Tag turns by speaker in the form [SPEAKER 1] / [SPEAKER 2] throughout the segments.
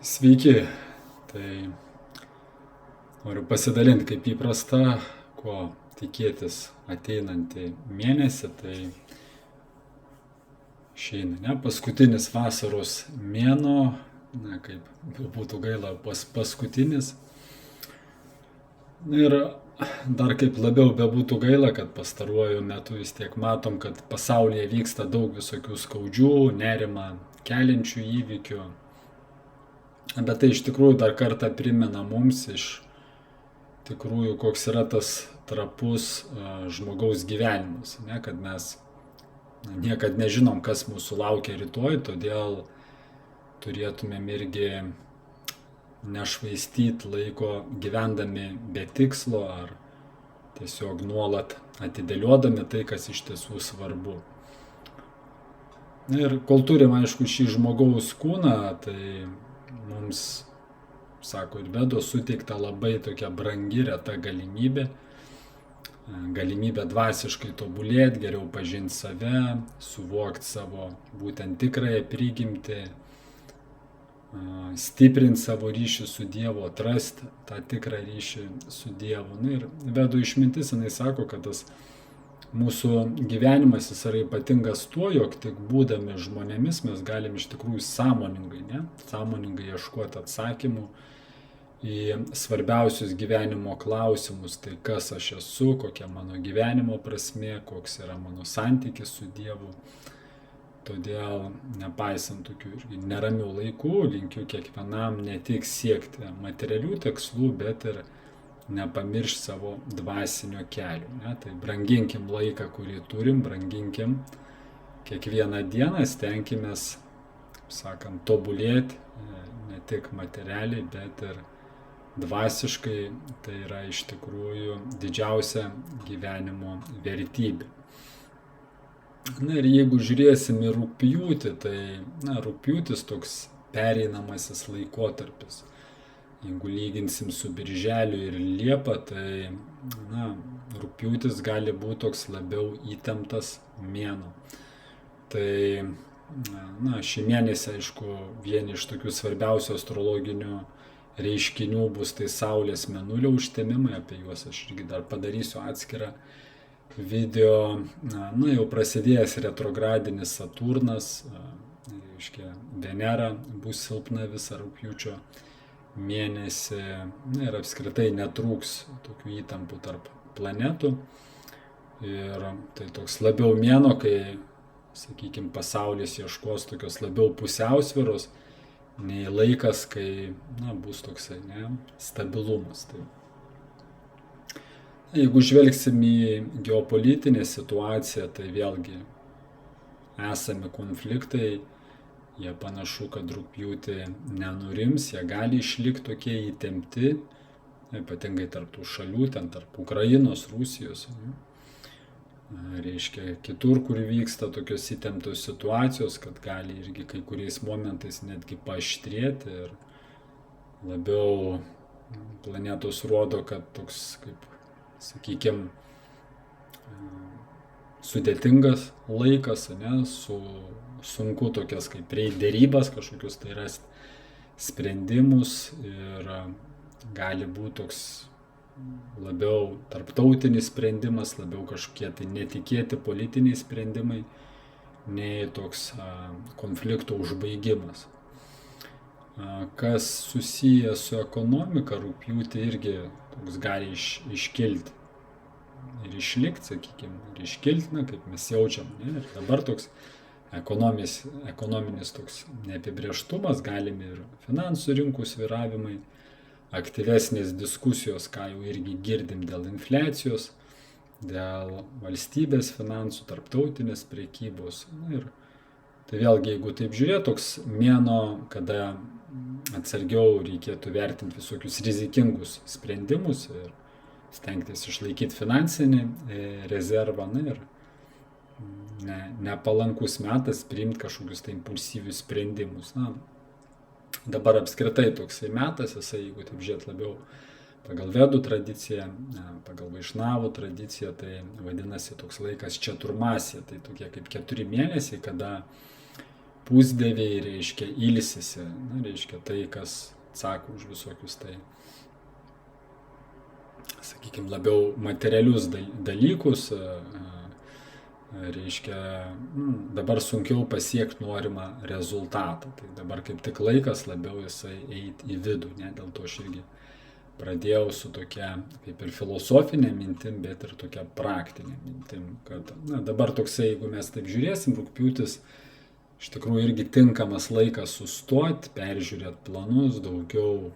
[SPEAKER 1] Sveiki, tai noriu pasidalinti kaip įprasta, ko tikėtis ateinantį mėnesį, tai išeina, ne, paskutinis vasaros mėnuo, na, kaip būtų gaila, paskutinis. Ir dar kaip labiau bebūtų gaila, kad pastaruoju metu vis tiek matom, kad pasaulyje vyksta daug visokių skaudžių, nerimą keliančių įvykių. Bet tai iš tikrųjų dar kartą primena mums iš tikrųjų, koks yra tas trapus žmogaus gyvenimas, ne, kad mes niekad nežinom, kas mūsų laukia rytoj, todėl turėtumėm irgi nešvaistyti laiko gyvendami be tikslo ar tiesiog nuolat atidėliodami tai, kas iš tiesų svarbu. Ir kol turim, aišku, šį žmogaus kūną, tai mums, sako ir Vedos, suteikta labai tokia brangi, reta galimybė dvasiškai tobulėti, geriau pažinti save, suvokti savo būtent tikrąją prigimtį, stiprinti savo ryšį su Dievu, atrasti tą tikrą ryšį su Dievu. Na, ir Vedų išmintis, jinai sako, kad tas mūsų gyvenimas jis yra ypatingas tuo, jog tik būdami žmonėmis mes galim iš tikrųjų sąmoningai ieškoti atsakymų į svarbiausius gyvenimo klausimus, tai kas aš esu, kokia mano gyvenimo prasmė, koks yra mano santykis su Dievu. Todėl, nepaisant tokių neramių laikų, linkiu kiekvienam ne tik siekti materialių tikslų, bet ir nepamiršti savo dvasinio kelio. Ne? Tai branginkim laiką, kurį turim, branginkim kiekvieną dieną, stenkimės, sakant, tobulėti ne tik materialiai, bet ir dvasiškai. Tai yra iš tikrųjų didžiausia gyvenimo vertybė. Na ir jeigu žiūrėsim į rugpjūtį, tai rugpjūtis toks pereinamasis laikotarpis. Jeigu lyginsim su birželiu ir liepa, tai rugpjūtis gali būti toks labiau įtemptas mėnuo. Tai šį mėnesį, aišku, vieni iš tokių svarbiausių astrologinių reiškinių bus tai Saulės mėnulio užtemimai, apie juos aš irgi dar padarysiu atskirą video. Jau prasidėjęs retrogradinis Saturnas, reiškia, Venera bus silpna visą rugpjūčio mėnesį, ir apskritai netrūks tokių įtampų tarp planetų. Ir tai toks labiau mėnuo, kai, sakykime, pasaulis ieškos tokios labiau pusiausvyros, nei laikas, kai bus toksai stabilumas. Tai jeigu žvelgsim į geopolitinę situaciją, tai vėlgi esami konfliktai, jie panašu, kad rugpjūtį nenurims, jie gali išlikti tokie įtempti, ypatingai tarp tų šalių, ten tarp Ukrainos, Rusijos. Reiškia, kitur, kur vyksta tokios įtemptos situacijos, kad gali irgi kai kuriais momentais netgi paaštrėti ir labiau planetos rodo, kad toks, kaip, sakykime, sudėtingas laikas, sunku tokias kaip dėrybas kažkokius tai rasti sprendimus, ir gali būti toks labiau tarptautinis sprendimas, labiau kažkokie tai netikėti politiniai sprendimai, nei toks konflikto užbaigimas. Kas susiję su ekonomika, rugpjūtį irgi toks gali iškilti ir išlikti, sakykime, ir iškilti, kaip mes jaučiam. Ir dabar toks ekonominis toks neapibrėžtumas, galimi ir finansų rinkų svyravimai, aktyvesnės diskusijos, ką jau irgi girdim dėl infliacijos, dėl valstybės finansų, tarptautinės prekybos. Ir tai vėlgi, jeigu taip žiūrėt, toks mėnuo, kada atsargiau reikėtų vertinti visokius rizikingus sprendimus ir stengtis išlaikyti finansinį rezervą, ir nepalankus metas priimti kažkokius tai impulsyvius sprendimus. Dabar apskritai toksai metas, jeigu taip žiūrėt labiau pagal Vedų tradiciją, pagal Vaišnavų tradiciją, tai vadinasi toks laikas četurmasė, tai tokie kaip 4 mėnesiai, kada pusdieviai, reiškia, ilsisi, reiškia, tai, kas atsako už visokius tai, sakykime, labiau materialius dalykus, reiškia, dabar sunkiau pasiekti norimą rezultatą. Tai dabar kaip tik laikas labiau jisai eiti į vidų, ne? Dėl to aš irgi pradėjau su tokia kaip ir filosofinė mintim, bet ir tokia praktinė mintim, kad dabar toksai, jeigu mes taip žiūrėsim, rugpjūtis iš tikrųjų irgi tinkamas laikas sustoti, peržiūrėti planus, daugiau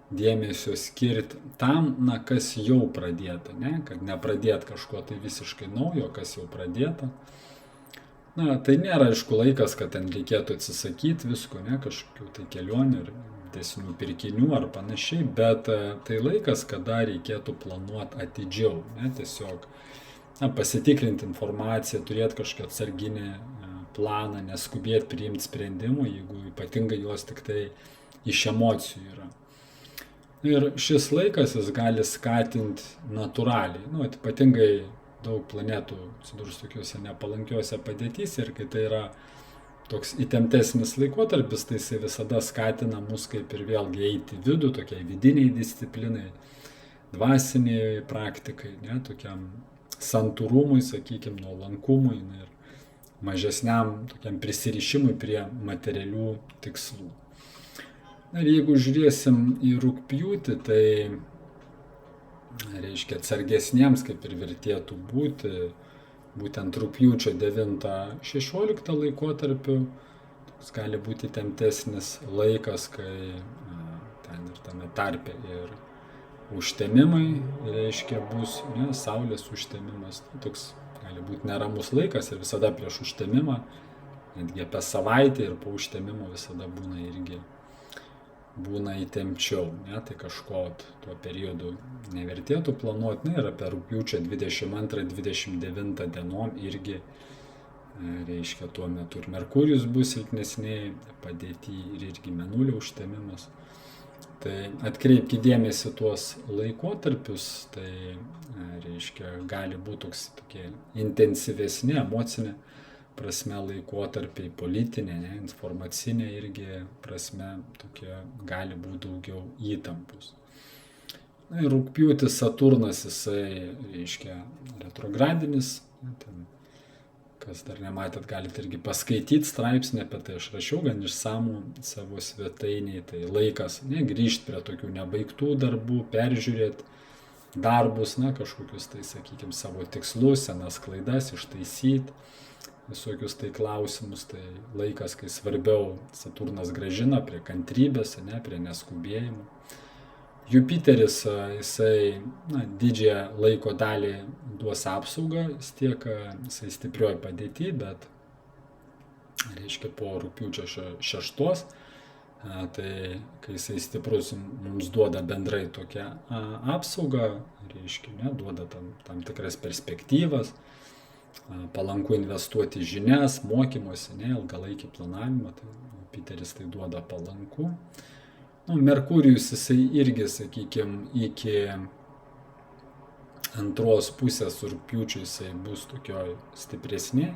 [SPEAKER 1] dėmesio skirti tam, kas jau pradėta, ne? Kad nepradėt kažko tai visiškai naujo, kas jau pradėta. Tai nėra, aišku, laikas, kad ten reikėtų atsisakyti visko, ne? Kažkokių tai kelionių ir didesnių pirkinių ar panašiai, bet tai laikas, kada reikėtų planuoti atidžiau, ne? Tiesiog pasitikrinti informaciją, turėti kažkokią atsarginį planą, neskubėti priimti sprendimų, jeigu ypatingai juos tik tai iš emocijų yra. Ir šis laikas jis gali skatinti natūraliai, ypatingai daug planetų atsidurs tokiuose nepalankiuose padėtyse ir kai tai yra toks įtemptesnis laikotarpis, tai jisai visada skatina mus kaip ir vėlgi eiti į vidų, tokiai vidiniai disciplinai, dvasiniai praktikai, ne, tokiam santūrumui, sakykime, nuolankumui ir mažesniam tokiam prisirišimui prie materialių tikslų. Ir jeigu žiūrėsim į rugpjūtį, tai reiškia atsargesniems kaip ir vertėtų būti, būtent rugpjūčio 9-16 laikotarpiu, toks gali būti įtemptesnis laikas, kai ten ir tame tarpe ir užtemimai, reiškia bus, ne, saulės užtemimas, toks gali būti neramus laikas ir visada prieš užtemimą, netgi apie savaitę ir po užtemimo visada būna įtempčiau, ne, tai kažko tuo periodu nevertėtų planuoti, ir apie rugpjūčio 22-29 dienom irgi, reiškia, tuo metu ir Merkurijus bus silpnesnėj padėty ir irgi Mėnulio užtemimas. Tai atkreipkite dėmesį tuos laikotarpius, tai reiškia, gali būti tokie intensyvesni emocinė prasme laikotarpiai, politinė, ne, informacinė irgi prasme tokie gali būti daugiau įtampus. Ir rugpjūtis Saturnas, jisai, reiškia, retrogradinis, ten, kas dar nematėt, galite irgi paskaityti straipsnį apie tai, aš rašiau gan išsamų savo svetainiai, tai laikas, ne, grįžti prie tokių nebaigtų darbų, peržiūrėti darbus, kažkokius tai, sakykime, savo tikslus, senas klaidas ištaisyti, visokius tai klausimus, tai laikas, kai svarbiau Saturnas grąžina prie kantrybės, ne, prie neskubėjimų. Jupiteris, jisai didžiąją laiko dalį duos apsaugą, jisai stiprioj padėty, bet reiškia po rugpjūčio 6, tai kai jisai stiprus mums duoda bendrai tokią apsaugą, reiškia, ne, duoda tam tikras perspektyvas, palanku investuoti žinias, mokymosi, ne, ilgalaikį planavimą, tai Jupiteris tai duoda palanku. Merkurijus jisai irgi, sakykime, iki antros pusės rugpjūčio jisai bus tokioj stipresnė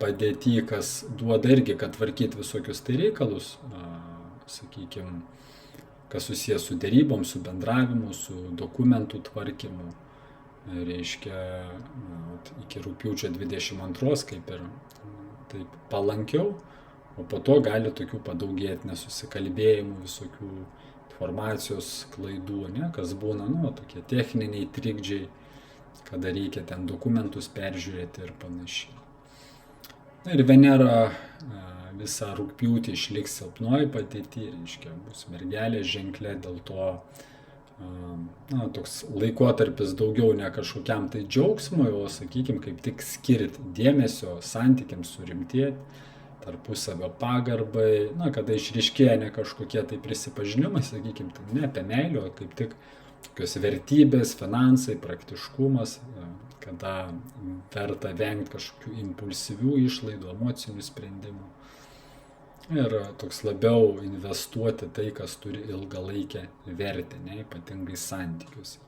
[SPEAKER 1] padėty, kas duoda irgi, kad tvarkyti visokius tai reikalus, sakykime, kas susijęs su derybom, su bendravimu, su dokumentų tvarkymu. Reiškia, iki rugpjūčio 22 kaip ir taip palankiau, o po to gali tokių padaugėti nesusikalbėjimų, visokių informacijos klaidų, ne, kas būna, tokie techniniai trikdžiai, kada reikia ten dokumentus peržiūrėti ir panašiai. Ir Venera visą rugpjūtį išliks silpnoj padėty, reiškia, bus mergelės ženkle, dėl to toks laikotarpis daugiau ne kažkokiam tai džiaugsmui, o, sakykime, kaip tik skirti dėmesio santykiams surimtėti, tarpusavio pagarbai, kada išryškėja ne kažkokie tai prisipažinimai, sakykime, tai ne apie meilę, o kaip tik tokios vertybės, finansai, praktiškumas, kada verta vengti kažkokių impulsyvių išlaidų, emocinių sprendimų. Ir toks labiau investuoti tai, kas turi ilgalaikę vertę, ne, ypatingai santykiuose.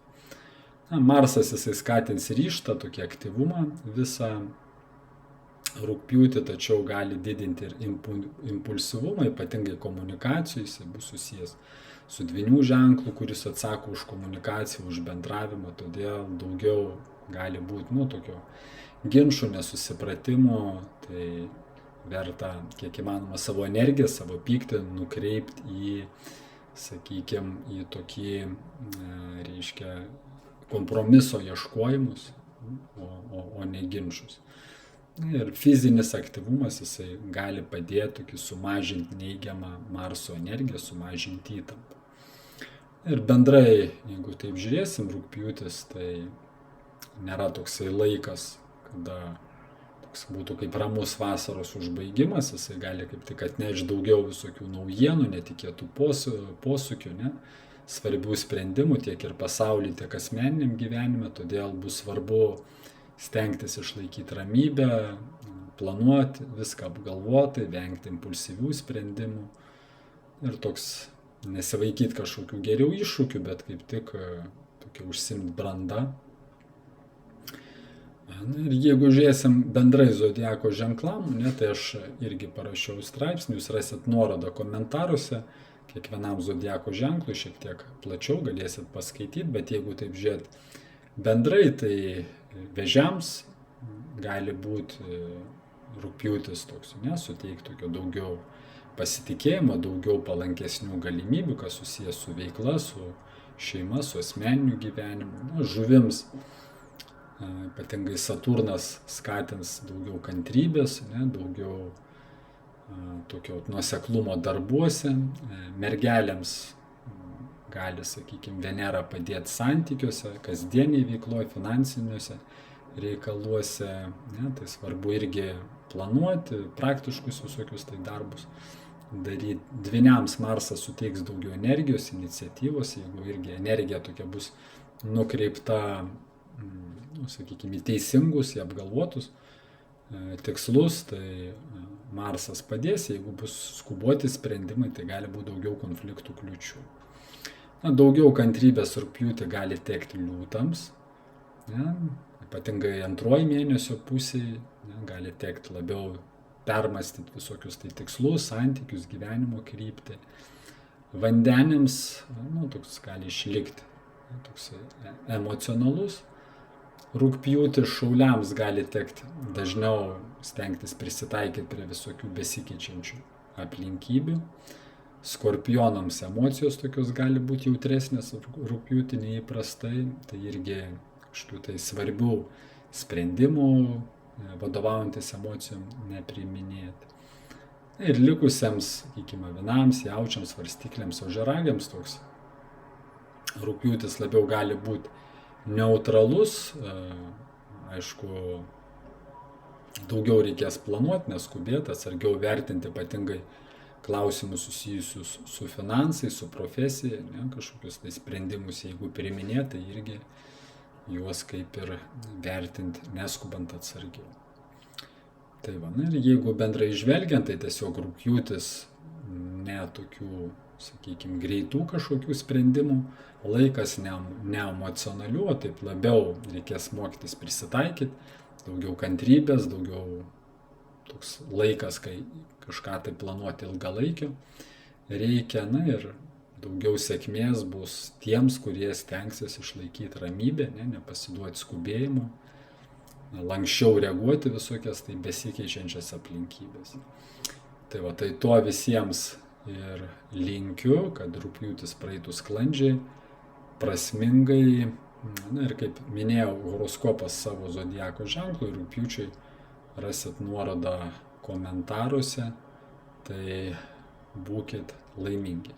[SPEAKER 1] Marsas jisai skatins ryžtą, tokį aktyvumą visą rugpjūtį, tačiau gali didinti ir impulsyvumą, ypatingai komunikacijai, jis bus susijęs su dvynių ženklu, kuris atsako už komunikaciją, už bendravimą, todėl daugiau gali būti, tokio ginčų, nesusipratimo, tai verta kiek įmanoma savo energiją, savo pyktį nukreipti į, sakykime, į tokį, reiškia, kompromiso ieškojimus, o ne ginčius. Ir fizinis aktyvumas, jisai gali padėti sumažinti neigiamą Marso energiją, sumažinti įtampą. Ir bendrai, jeigu taip žiūrėsim, rugpjūtis tai nėra toksai laikas, kada toks būtų kaip ramus vasaros užbaigimas, jisai gali kaip tik atnešti daugiau visokių naujienų, netikėtų posūkių, svarbių sprendimų tiek ir pasaulyje, tiek asmeniniam gyvenime, todėl bus svarbu stengtis išlaikyti ramybę, planuoti, viską apgalvoti, vengti impulsyvių sprendimų ir toks nesivaikyti kažkokių geriau iššūkių, bet kaip tik tokia užsimti branda. Ir jeigu žiūrėsim bendrai zodiako ženklam, tai aš irgi parašiau straipsnį, jūs rasit nuorodą komentaruose, kiekvienam zodiako ženklui šiek tiek plačiau galėsit paskaityti, bet jeigu taip žiūrėt bendrai, tai vėžiams gali būti rugpjūtis toks, suteikti tokio daugiau pasitikėjimo, daugiau palankesnių galimybių, kas susijęs su veikla, su šeima, su asmeniniu gyvenimu. Žuvims ypatingai Saturnas skatins daugiau kantrybės, daugiau tokio nuoseklumo darbuose. Mergelėms gali, sakykime, Venera padėti santykiuose, kasdieniai veikloje, finansiniuose reikaluose. Tai svarbu irgi planuoti, praktiškus visokius tai darbus daryti. Dvyniams Marsas suteiks daugiau energijos, iniciatyvos, jeigu irgi energija tokia bus nukreipta, sakykime, į teisingus, į apgalvotus tikslus, tai Marsas padės, jeigu bus skubuoti sprendimai, tai gali būti daugiau konfliktų kliučių. Daugiau kantrybės rugpjūtį gali tekti liūtams, ypatingai antroji mėnesio pusėje, gali tekti labiau permastyti visokius tai tikslus, santykius, gyvenimo kryptį. Vandeniams toks gali išlikti, toks emocionalus. Rugpjūtį šauliams gali tekti dažniau stengtis prisitaikyti prie visokių besikeičiančių aplinkybių. Skorpionams emocijos tokios gali būti jautresnės rugpjūtį neįprastai, tai irgi kažkokių tai svarbių sprendimų vadovaujantis emocijom nepriiminėti. Ir likusiems, sakykime, avinams, jaučiams, svarstykliams, ožiaragiams toks rugpjūtis labiau gali būti neutralus, aišku, daugiau reikės planuoti, neskubėti, atsargiau vertinti ypatingai klausimus susijusius su finansais, su profesija, kažkokius tai sprendimus, jeigu priiminėti, tai irgi juos kaip ir vertinti, neskubant atsargiau. Tai ir jeigu bendrai žvelgiant, tai tiesiog rugpjūtis netokių, sakykime, greitų kažkokių sprendimų, laikas neemocionalių, o taip labiau reikės mokytis prisitaikyti, daugiau kantrybės, daugiau toks laikas, kai kažką tai planuoti ilgalaikio reikia, ir daugiau sėkmės bus tiems, kurie stengsis išlaikyti ramybę, nepasiduoti skubėjimu, lankščiau reaguoti visokias tai besikeičiančias aplinkybės. Tai to visiems ir linkiu, kad rugpjūtis praeitų sklandžiai, prasmingai, ir kaip minėjau, horoskopas savo zodiako ženklui rugpjūčiui rasit nuorodą komentaruose, tai būkit laimingi.